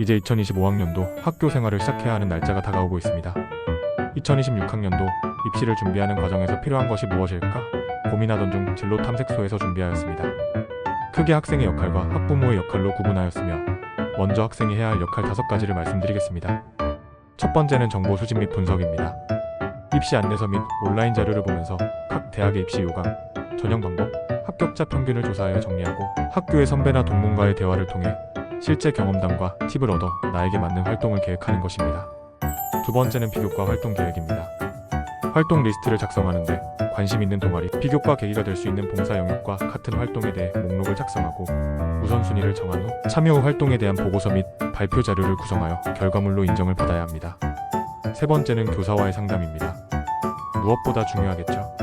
이제 2025학년도 학교 생활을 시작해야 하는 날짜가 다가오고 있습니다. 2026학년도 입시를 준비하는 과정에서 필요한 것이 무엇일까 고민하던 중 진로 탐색소에서 준비하였습니다. 크게 학생의 역할과 학부모의 역할로 구분하였으며 먼저 학생이 해야 할 역할 5가지를 말씀드리겠습니다. 첫 번째는 정보 수집 및 분석입니다. 입시 안내서 및 온라인 자료를 보면서 각 대학의 입시 요강, 전형 방법, 합격자 평균을 조사하여 정리하고 학교의 선배나 동문과의 대화를 통해 실제 경험담과 팁을 얻어 나에게 맞는 활동을 계획하는 것입니다. 두 번째는 비교과 활동 계획입니다. 활동 리스트를 작성하는데 관심 있는 동아리, 비교과 계기가 될 수 있는 봉사 영역과 같은 활동에 대해 목록을 작성하고 우선순위를 정한 후 참여 후 활동에 대한 보고서 및 발표 자료를 구성하여 결과물로 인정을 받아야 합니다. 세 번째는 교사와의 상담입니다. 무엇보다 중요하겠죠.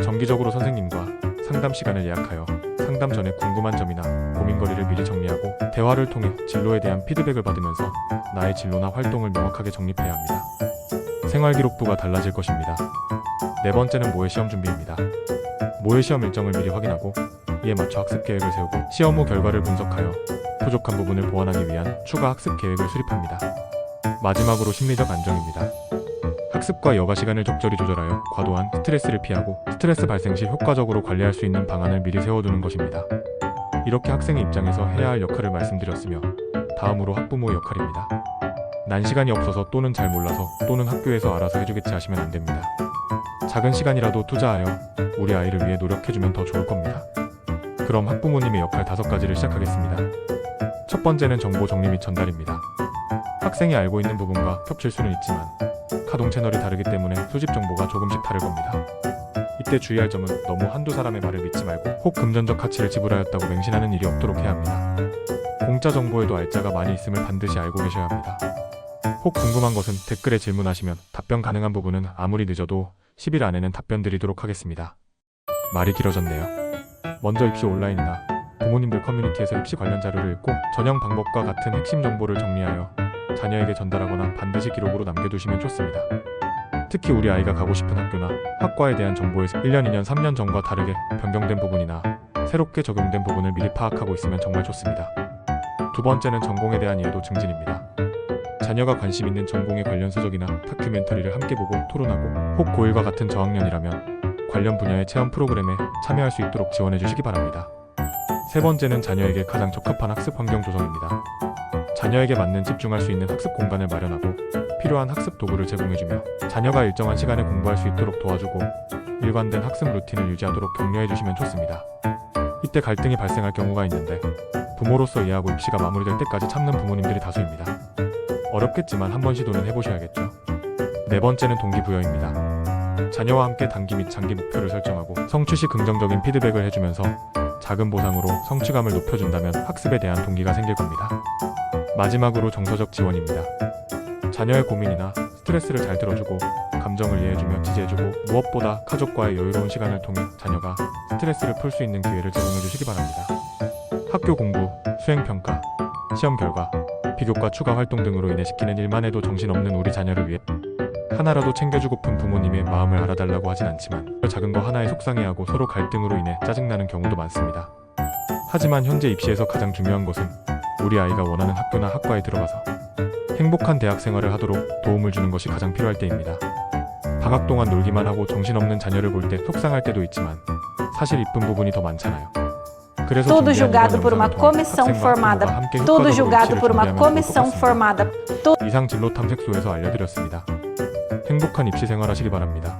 정기적으로 선생님과 상담 시간을 예약하여 상담 전에 궁금한 점이나 고민거리를 미리 정리하고 대화를 통해 진로에 대한 피드백을 받으면서 나의 진로나 활동을 명확하게 정립해야 합니다. 생활기록부가 달라질 것입니다. 네 번째는 모의 시험 준비입니다. 모의 시험 일정을 미리 확인하고 이에 맞춰 학습 계획을 세우고 시험 후 결과를 분석하여 부족한 부분을 보완하기 위한 추가 학습 계획을 수립합니다. 마지막으로 심리적 안정입니다. 학습과 여가 시간을 적절히 조절하여 과도한 스트레스를 피하고 스트레스 발생 시 효과적으로 관리할 수 있는 방안을 미리 세워두는 것입니다. 이렇게 학생의 입장에서 해야 할 역할을 말씀드렸으며 다음으로 학부모의 역할입니다. 난 시간이 없어서 또는 잘 몰라서 또는 학교에서 알아서 해주겠지 하시면 안 됩니다. 작은 시간이라도 투자하여 우리 아이를 위해 노력해주면 더 좋을 겁니다. 그럼 학부모님의 역할 5가지를 시작하겠습니다. 첫 번째는 정보 정리 및 전달입니다. 학생이 알고 있는 부분과 겹칠 수는 있지만 가동 채널이 다르기 때문에 수집 정보가 조금씩 다를 겁니다. 이때 주의할 점은 너무 한두 사람의 말을 믿지 말고 혹 금전적 가치를 지불하였다고 맹신하는 일이 없도록 해야 합니다. 공짜 정보에도 알짜가 많이 있음을 반드시 알고 계셔야 합니다. 혹 궁금한 것은 댓글에 질문하시면 답변 가능한 부분은 아무리 늦어도 10일 안에는 답변 드리도록 하겠습니다. 말이 길어졌네요. 먼저 입시 온라인이나 부모님들 커뮤니티에서 입시 관련 자료를 읽고 전형 방법과 같은 핵심 정보를 정리하여 자녀에게 전달하거나 반드시 기록으로 남겨두시면 좋습니다. 특히 우리 아이가 가고 싶은 학교나 학과에 대한 정보에서 1년, 2년, 3년 전과 다르게 변경된 부분이나 새롭게 적용된 부분을 미리 파악하고 있으면 정말 좋습니다. 두 번째는 전공에 대한 이해도 증진입니다. 자녀가 관심 있는 전공의 관련 서적이나 다큐멘터리를 함께 보고 토론하고 혹 고1과 같은 저학년이라면 관련 분야의 체험 프로그램에 참여할 수 있도록 지원해 주시기 바랍니다. 세 번째는 자녀에게 가장 적합한 학습 환경 조성입니다. 자녀에게 맞는 집중할 수 있는 학습 공간을 마련하고 필요한 학습 도구를 제공해주며 자녀가 일정한 시간에 공부할 수 있도록 도와주고 일관된 학습 루틴을 유지하도록 격려해 주시면 좋습니다. 이때 갈등이 발생할 경우가 있는데 부모로서 이해하고 입시가 마무리될 때까지 참는 부모님들이 다수입니다. 어렵겠지만 한번 시도는 해보셔야겠죠. 네 번째는 동기부여입니다. 자녀와 함께 단기 및 장기 목표를 설정하고 성취 시 긍정적인 피드백을 해주면서 작은 보상으로 성취감을 높여준다면 학습에 대한 동기가 생길 겁니다. 마지막으로 정서적 지원입니다. 자녀의 고민이나 스트레스를 잘 들어주고 감정을 이해해주며 지지해주고 무엇보다 가족과의 여유로운 시간을 통해 자녀가 스트레스를 풀 수 있는 기회를 제공해주시기 바랍니다. 학교 공부, 수행평가, 시험 결과, 비교과 추가 활동 등으로 인해 시키는 일만 해도 정신없는 우리 자녀를 위해 하나라도 챙겨주고픈 부모님의 마음을 알아달라고 하진 않지만 작은 거 하나에 속상해하고 서로 갈등으로 인해 짜증나는 경우도 많습니다. 하지만 현재 입시에서 가장 중요한 것은 우리 아이가 원하는 학교나 학과에 들어가서 행복한 대학 생활을 하도록 도움을 주는 것이 가장 필요할 때입니다. 방학 동안 놀기만 하고 정신없는 자녀를 볼 때 속상할 때도 있지만 사실 이쁜 부분이 더 많잖아요. 그래서 Tudo julgado por uma comissão formada. Tudo julgado por uma comissão formada. 이상 진로 탐색소에서 알려드렸습니다. 행복한 입시 생활 하시기 바랍니다.